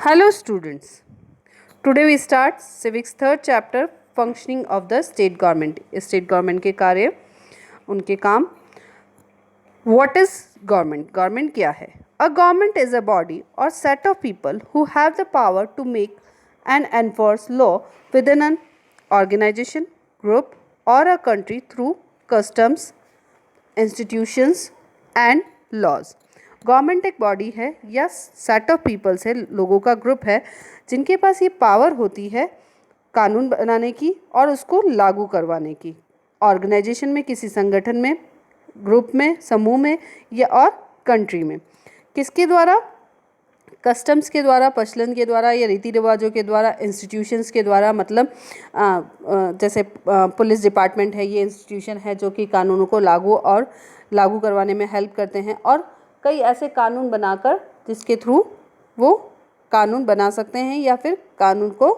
Hello students. Today we start civics third chapter functioning of the state government. State government के कार्य, उनके काम. What is government? Government क्या है? A government is a body or set of people who have the power to make and enforce law within an organization, group or a country through customs, institutions and laws. Government एक body है या set of peoples है, लोगों का group है जिनके पास ये power होती है कानून बनाने की और उसको लागू करवाने की. ऑर्गेनाइजेशन में, किसी संगठन में, ग्रुप में, समूह में या और कंट्री में. किसके द्वारा? कस्टम्स के द्वारा, प्रचलन के द्वारा या रीति रिवाजों के द्वारा. इंस्टीट्यूशंस के द्वारा मतलब जैसे पुलिस डिपार्टमेंट है, ये इंस्टीट्यूशन है जो कि कानूनों को लागू करवाने में हेल्प करते हैं. और कई ऐसे कानून बनाकर जिसके थ्रू वो कानून बना सकते हैं या फिर कानून को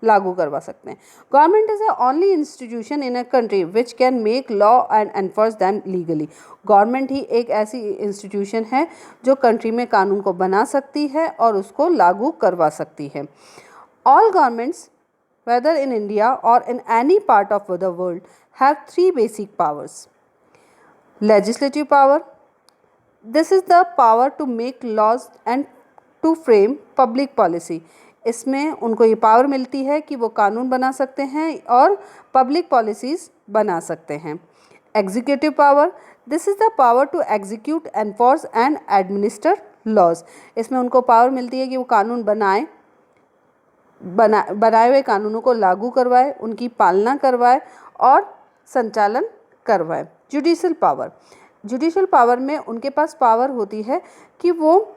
लागू करवा सकते हैं. Government is the only institution in a country which can make law and enforce them legally. Government ही एक ऐसी इंस्टीट्यूशन है जो कंट्री में कानून को बना सकती है और उसको लागू करवा सकती है. All governments whether in India or in any part of the world have three basic powers. Legislative power. This is the power to make laws and to frame public policy. इसमें उनको ये पावर मिलती है कि वो कानून बना सकते हैं और पब्लिक पॉलिसीज़ बना सकते हैं. Executive power. This is the power to execute, enforce and administer laws. इसमें उनको पावर मिलती है कि वो कानून बनाए हुए कानूनों को लागू करवाए, उनकी पालना करवाए और संचालन करवाए. Judicial power. जुडिशल पावर में उनके पास पावर होती है कि वो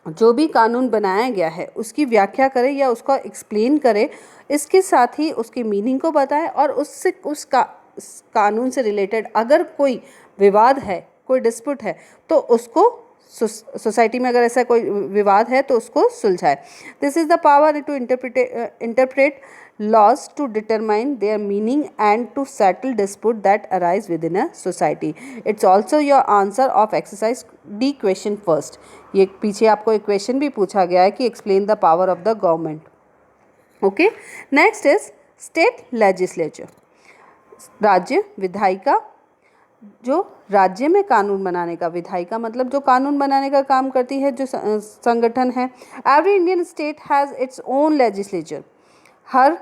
जो भी कानून बनाया गया है उसकी व्याख्या करे या उसका एक्सप्लेन करे, इसके साथ ही उसकी मीनिंग को बताए और उस कानून से रिलेटेड अगर कोई विवाद है, कोई डिस्प्यूट है तो उसको सोसाइटी में अगर ऐसा कोई विवाद है तो उसको सुलझाए. This is the power to interpret laws to determine their meaning and to settle dispute that arise within a society. It's also your answer of exercise D question first. ये पीछे आपको एक क्वेश्चन भी पूछा गया है कि explain the power of the government. Okay. Next is state legislature. राज्य विधायिका, जो राज्य में कानून बनाने का, विधायिका मतलब जो कानून बनाने का काम करती है, जो संगठन है. Every Indian state has its own legislature. हर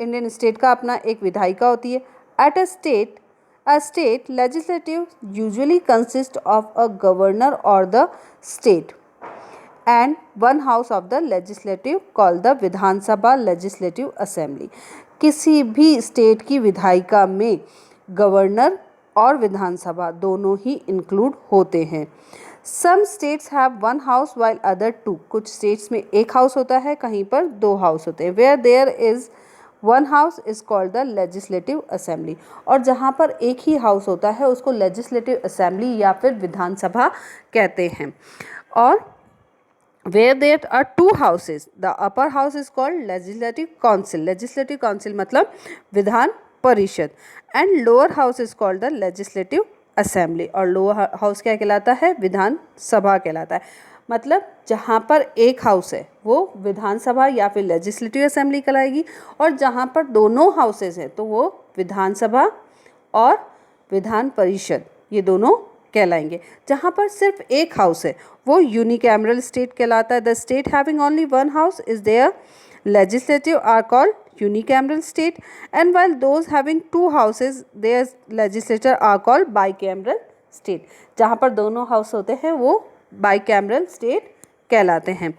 इंडियन स्टेट का अपना एक विधायिका होती है. At a state legislative usually consist of a governor or the state and one house of the legislative called the Vidhan Sabha legislative assembly. किसी भी state की विधायिका में गवर्नर और विधानसभा दोनों ही इंक्लूड होते हैं. Some states have one house while other two. कुछ स्टेट्स में एक हाउस होता है, कहीं पर दो हाउस होते हैं. Where there is one house is called the legislative assembly. और जहाँ पर एक ही हाउस होता है उसको लेजिस्लेटिव असेंबली या फिर विधानसभा कहते हैं. और where there are two houses, the upper house is called legislative council. Legislative council मतलब Vidhan Parishad. And lower house is called the legislative assembly. और लोअर हाउस क्या कहलाता है? विधान सभा कहलाता है. मतलब जहाँ पर एक हाउस है वो विधानसभा या फिर लेजिस्लेटिव असेंबली कहलाएगी, और जहाँ पर दोनों हाउसेज हैं तो वो विधानसभा और विधान परिषद ये दोनों कहलाएंगे. जहाँ पर सिर्फ एक हाउस है वो यूनिकैमरल स्टेट कहलाता है. The state having only one house is there legislative are called unicameral state, and while those having two houses their legislature are called bicameral state. जहाँ पर दोनों हाउस होते हैं वो bicameral state कहलाते हैं.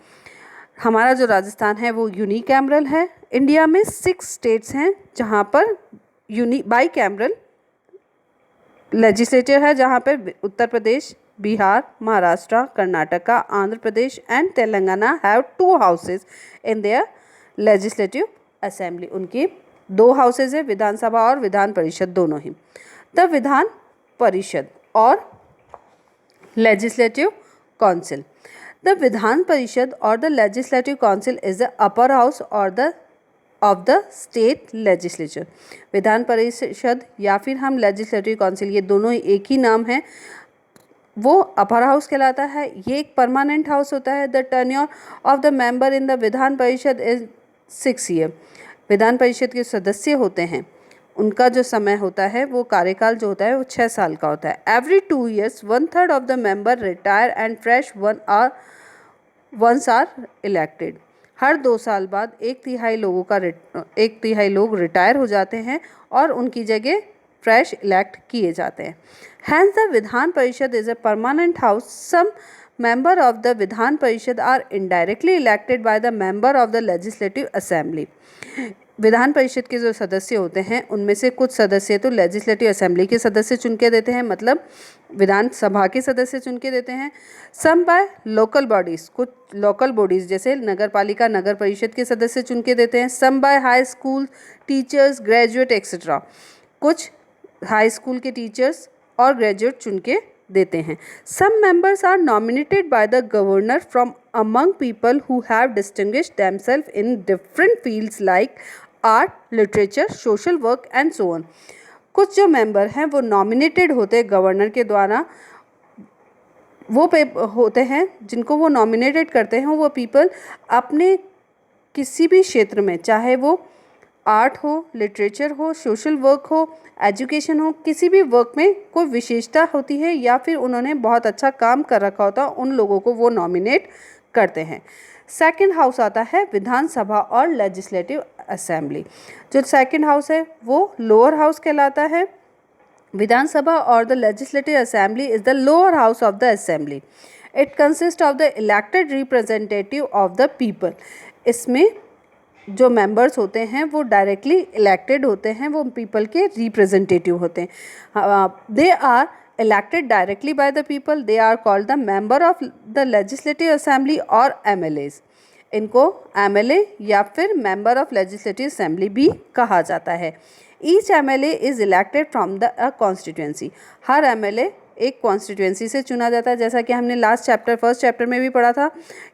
हमारा जो राजस्थान है वो यूनिकैमरल है. इंडिया में 6 स्टेट्स हैं जहाँ पर bicameral लेजिस्लेचर है, जहाँ पर Uttar Pradesh, Bihar, Maharashtra, Karnataka, Andhra Pradesh and Telangana have 2 houses in their legislative assembly. उनकी 2 हाउसेज है, विधानसभा और विधान परिषद दोनों ही. द विधान परिषद और लेजिस्लेटिव काउंसिल. द विधान परिषद और the legislative council is the upper house और of the state legislature. Vidhan Parishad या फिर हम लेजिस्लेटिव काउंसिल, ये दोनों ही एक ही नाम है. वो अपर हाउस कहलाता है। ये एक परमानेंट हाउस होता है। The tenure of the member in the Vidhan Parishad is 6 year. Vidhan Parishad के सदस्य होते हैं, उनका जो समय होता है, वो कार्यकाल जो होता है वो 6 साल का होता है। Every 2 years 1/3 of the member retire and fresh ones are elected. हर 2 साल बाद 1/3 लोग रिटायर हो जाते हैं और उनकी जगह फ्रेश इलेक्ट किए जाते हैं। Hence the Vidhan Parishad is a permanent house. Some member of the Vidhan Parishad are indirectly elected by the member of the legislative assembly। Vidhan Parishad के जो सदस्य होते हैं उनमें से कुछ सदस्य तो लेजिस्लेटिव असेंबली के सदस्य चुन के देते हैं, मतलब विधान सभा के सदस्य चुन के देते हैं। सम बाय लोकल बॉडीज़, कुछ लोकल बॉडीज़ जैसे नगर पालिका नगर परिषद के सदस्य चुन के देते हैं। Some by high school teachers graduate etcetera, कुछ हाई स्कूल के टीचर्स और ग्रेजुएट चुन के देते हैं। Some members are nominated by the governor from among people who have distinguished themselves in different fields like art, literature, social work and so on. कुछ जो member हैं वो नॉमिनेटेड होते हैं गवर्नर के द्वारा। वो होते हैं जिनको वो नॉमिनेटेड करते हैं, वो पीपल अपने किसी भी क्षेत्र में, चाहे वो आर्ट हो, लिटरेचर हो, सोशल वर्क हो, एजुकेशन हो, किसी भी वर्क में कोई विशेषता होती है या फिर उन्होंने बहुत अच्छा काम कर रखा होता है, उन लोगों को वो नॉमिनेट करते हैं। सेकंड हाउस आता है विधानसभा और लेजिस्लेटिव असेंबली। जो सेकंड हाउस है वो लोअर हाउस कहलाता है। विधानसभा और the legislative assembly is the lower house of the assembly. It consist of the elected representative of the people. इसमें जो मेंबर्स होते हैं वो डायरेक्टली इलेक्टेड होते हैं, वो पीपल के रिप्रेजेंटेटिव होते हैं। They are elected directly by the people. They are called the member of the legislative assembly और MLAs। इनको MLA या फिर member of legislative assembly भी कहा जाता है। Each MLA is elected from the constituency। Her MLA एक constituency से चुना जाता है। जैसा कि हमने फर्स्ट चैप्टर में भी पढ़ा था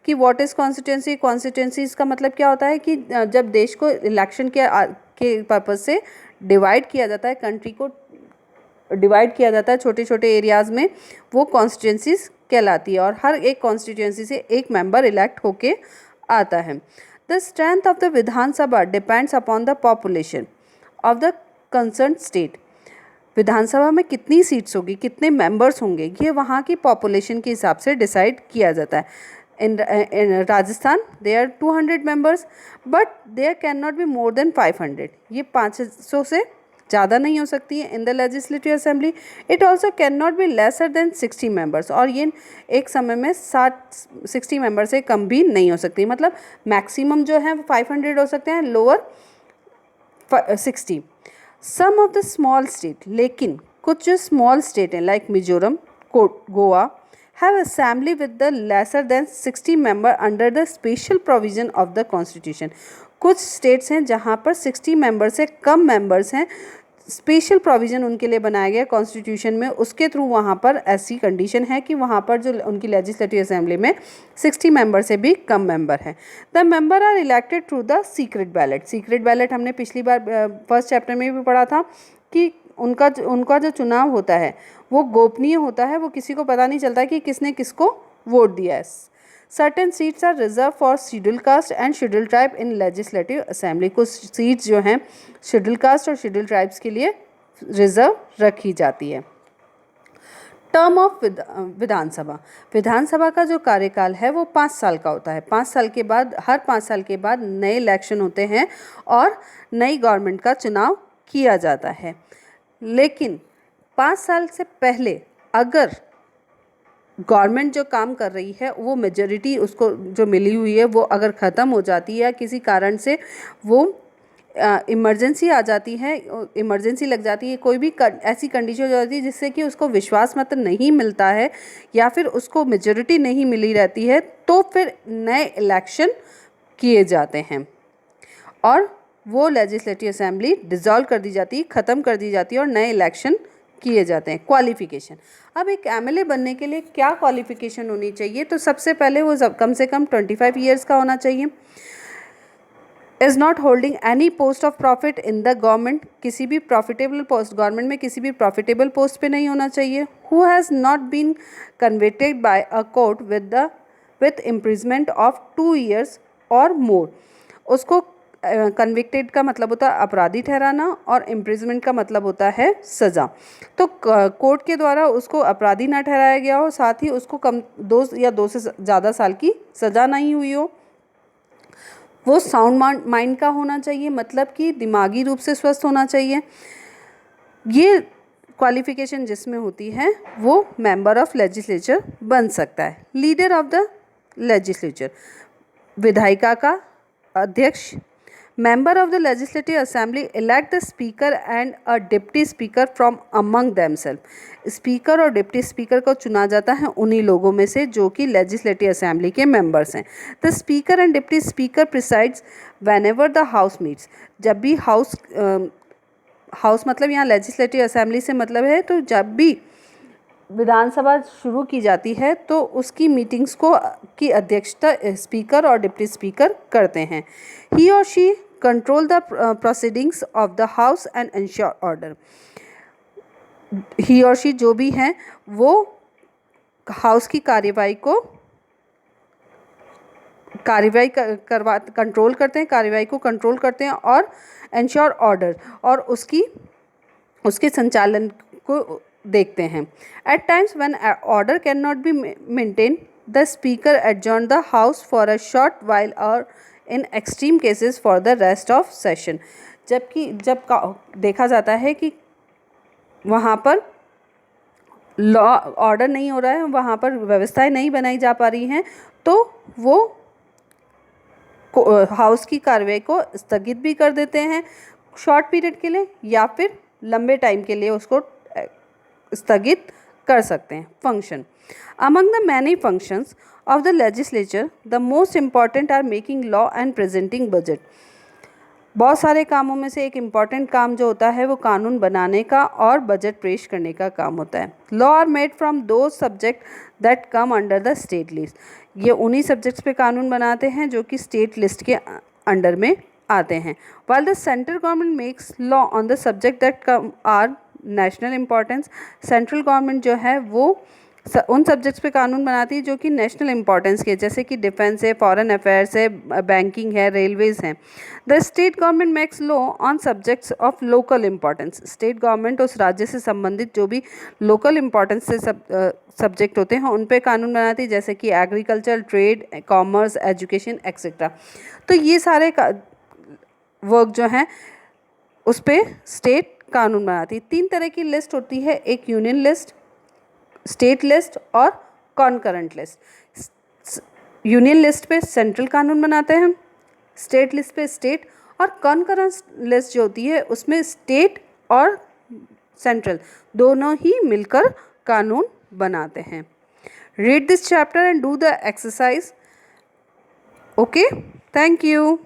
कि व्हाट इज़ कॉन्स्टिट्यूंसी। कॉन्स्टिट्यूंसी का मतलब क्या होता है कि जब देश को इलेक्शन के पर्पज़ से डिवाइड किया जाता है, कंट्री को डिवाइड किया जाता है छोटे छोटे एरियाज़ में, वो कॉन्स्टिट्यूंसीज कहलाती है और हर एक कॉन्स्टिट्यूंसी से एक मेंबर इलेक्ट होके आता है। The strength of the Vidhan Sabha depends upon the population of the concern state. Vidhan Sabha में कितनी सीट्स होगी, कितने मेंबर्स होंगे, ये वहाँ की पॉपुलेशन के हिसाब से डिसाइड किया जाता है। In Rajasthan there are 200 members but there can not be more than 500। ये 500 से ज़्यादा नहीं हो सकती है। In the legislative assembly it also can not be lesser than 60 members. और ये एक समय में 60 मेंबर से कम भी नहीं हो सकती, मतलब मैक्सिमम जो है 500 हो सकते हैं, lower 60। Some of the small state, लेकिन कुछ जो स्मॉल स्टेट हैं like Mizoram, Goa have assembly with the lesser than 60 member under the special provision of the constitution. कुछ स्टेट्स हैं जहाँ पर 60 मेंबर से कम मेंबर्स हैं, स्पेशल प्रोविज़न उनके लिए बनाया गया कॉन्स्टिट्यूशन में, उसके थ्रू वहाँ पर ऐसी कंडीशन है कि वहाँ पर जो उनकी लेजिस्लेटिव असेंबली में 60 मेंबर से भी कम मेंबर हैं। The member are elected through the secret ballot. Secret ballot हमने पिछली बार फर्स्ट चैप्टर में भी पढ़ा था कि उनका जो चुनाव होता है वो गोपनीय होता है, वो किसी को पता नहीं चलता कि किसने किसको वोट दिया है। Certain seats are reserve for schedule caste and schedule tribe in legislative assembly. कुछ सीट्स जो हैं शेड्यूल कास्ट और शेड्यूल ट्राइब्स के लिए रिजर्व रखी जाती है। टर्म ऑफ विधानसभा। विधानसभा का जो कार्यकाल है वो 5 साल का होता है। 5 साल के बाद, हर 5 साल के बाद नए इलेक्शन होते हैं और नई गवर्नमेंट का चुनाव किया जाता है। लेकिन 5 साल से पहले अगर गवर्नमेंट जो काम कर रही है वो मेजॉरिटी उसको जो मिली हुई है वो अगर ख़त्म हो जाती है या किसी कारण से वो इमरजेंसी आ जाती है, इमरजेंसी लग जाती है, कोई भी ऐसी कंडीशन हो जाती है जिससे कि उसको विश्वास मत नहीं मिलता है या फिर उसको मेजॉरिटी नहीं मिली रहती है, तो फिर नए इलेक्शन किए जाते हैं और वो लेजिस्लेटिव असेंबली डिसॉल्व कर दी जाती है, ख़त्म कर दी जाती है और नए इलेक्शन किए जाते हैं। क्वालिफ़िकेशन। अब एक एमएलए बनने के लिए क्या क्वालिफ़िकेशन होनी चाहिए? तो सबसे पहले वो कम से कम 25 ईयर्स का होना चाहिए। Is not holding any post of profit in the government, किसी भी प्रॉफिटेबल पोस्ट, गवर्नमेंट में किसी भी प्रॉफिटेबल पोस्ट पे नहीं होना चाहिए। Who has not been convicted by a court with imprisonment of 2 years और मोर। उसको कन्विक्टेड का मतलब होता है अपराधी ठहराना और इम्प्रिजमेंट का मतलब होता है सज़ा। तो कोर्ट के द्वारा उसको अपराधी ना ठहराया गया हो, साथ ही उसको कम 2 या 2 से ज़्यादा साल की सज़ा नहीं हुई हो। वो साउंड माइंड का होना चाहिए, मतलब कि दिमागी रूप से स्वस्थ होना चाहिए। ये क्वालिफिकेशन जिसमें होती है वो मेंबर ऑफ लेजिस्लेचर बन सकता है। लीडर ऑफ द लेजिस्लेचर, विधायिका का अध्यक्ष। Member of the legislative assembly elect the speaker and a deputy speaker from among themself. Speaker और डिप्टी स्पीकर को चुना जाता है उन्हीं लोगों में से जो कि लेजिस्लेटिव असेंबली के मेंबर्स हैं। The speaker and deputy speaker presides whenever the house meets. जब भी हाउस मतलब यहाँ लेजिस्लेटिव असेंबली से मतलब है, तो जब भी विधानसभा शुरू की जाती है तो उसकी मीटिंग्स की अध्यक्षता स्पीकर और डिप्टी स्पीकर करते हैं। He or she control the proceedings of the house and ensure order. He or she जो भी हैं वो हाउस की कार्यवाही कंट्रोल करते हैं, कार्यवाही को कंट्रोल करते हैं और इंश्योर ऑर्डर और उसके संचालन को देखते हैं। At times when order can not be maintain the speaker adjourn the house for a short while or in extreme cases for the rest of session. जब देखा जाता है कि वहाँ पर लॉ ऑर्डर नहीं हो रहा है, वहाँ पर व्यवस्थाएं नहीं बनाई जा पा रही हैं, तो वो हाउस की कार्रवाई को स्थगित भी कर देते हैं शॉर्ट पीरियड के लिए या फिर लंबे टाइम के लिए उसको स्थगित कर सकते हैं। Function, among the many functions of the legislature the most important are making law and presenting budget. बहुत सारे कामों में से एक इम्पॉर्टेंट काम जो होता है वो कानून बनाने का और बजट पेश करने का काम होता है। Law are made from those subject that come under the state list. ये उन्हीं सब्जेक्ट्स पे कानून बनाते हैं जो कि स्टेट लिस्ट के अंडर में आते हैं। While the central government makes law on the subject that come are national importance. Central government जो है वो उन सब्जेक्ट्स पे कानून बनाती है जो कि नेशनल इंपॉर्टेंस के, जैसे कि डिफेंस है, फॉरेन अफेयर्स है, बैंकिंग है, रेलवेज हैं। The state government makes law on subjects of local importance. State government उस राज्य से संबंधित जो भी लोकल इंपॉर्टेंस से सब्जेक्ट होते हैं उन पे कानून बनाती है, जैसे कि agriculture, trade, commerce, education etcetera. तो ये सारे वर्क जो हैं उस पर स्टेट कानून बनाती है। 3 तरह की लिस्ट होती है, एक यूनियन लिस्ट, स्टेट लिस्ट और कॉन्करेंट लिस्ट। यूनियन लिस्ट पे सेंट्रल कानून बनाते हैं, स्टेट लिस्ट पे स्टेट, और कॉन्करेंट लिस्ट जो होती है उसमें स्टेट और सेंट्रल दोनों ही मिलकर कानून बनाते हैं। Read this chapter and do the exercise. Okay, thank you.